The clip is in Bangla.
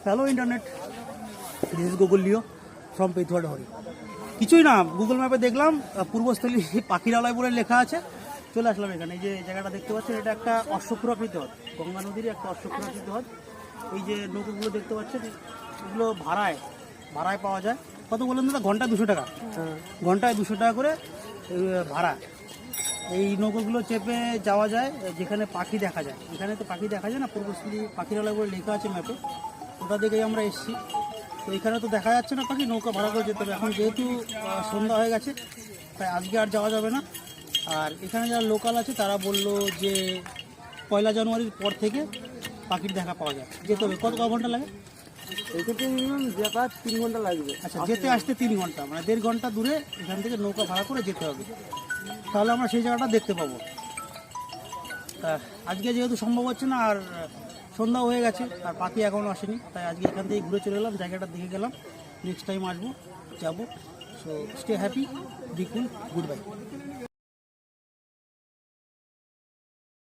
Hello internet, this is Google Leo from Pethuadahari. কিছুই না, গুগল ম্যাপে দেখলাম পূর্বস্থলী পাখিরালয় বলে লেখা আছে, চলে আসলাম এখানে। এই যে জায়গাটা দেখতে পাচ্ছেন, এটা একটা অশ্বক্ষুরাকৃত হ্রদ, গঙ্গা নদীর একটা অশ্বক্ষুরাকৃত হ্রদ। এই যে নৌকোগুলো দেখতে পাচ্ছেন, এগুলো ভাড়ায় পাওয়া যায়। কত বললেন দাদা? ঘন্টায় 200 টাকা। ঘন্টায় 200 টাকা করে ভাড়া। এই নৌকোগুলো চেপে যাওয়া যায় যেখানে পাখি দেখা যায়। এখানে তো পাখি দেখা যায় না, পূর্বস্থলী পাখিরালয় বলে লেখা আছে ম্যাপে, ওটা দেখেই আমরা এসেছি। তো এখানে তো দেখা যাচ্ছে না পাখি, নৌকা ভাড়া করে যেতে হবে। এখন যেহেতু সন্ধ্যা হয়ে গেছে, তাই আজকে আর যাওয়া যাবে না। আর এখানে যারা লোকাল আছে তারা বললো যে 1 জানুয়ারির পর থেকে পাখির দেখা পাওয়া যায়, যেতে হবে। কত ঘন্টা লাগে? এক্ষেত্রে মিনিমাম যাতায়াত 3 ঘন্টা লাগবে। আচ্ছা, যেতে আসতে 3 ঘন্টা, মানে 1.5 ঘন্টা দূরে এখান থেকে নৌকা ভাড়া করে যেতে হবে। তাহলে আমরা সেই জায়গাটা দেখতে পাবো। আজকে যেহেতু সম্ভব হচ্ছে না, আর সন্ধ্যা হয়ে গেছে, আর পাখি এখনও আসেনি, তাই আজকে এখান থেকে ঘুরে চলে এলাম, জায়গাটা দেখে গেলাম। নেক্সট টাইম আসবো, যাবো। সো স্টে হ্যাপি, বি কুল, গুড বাই।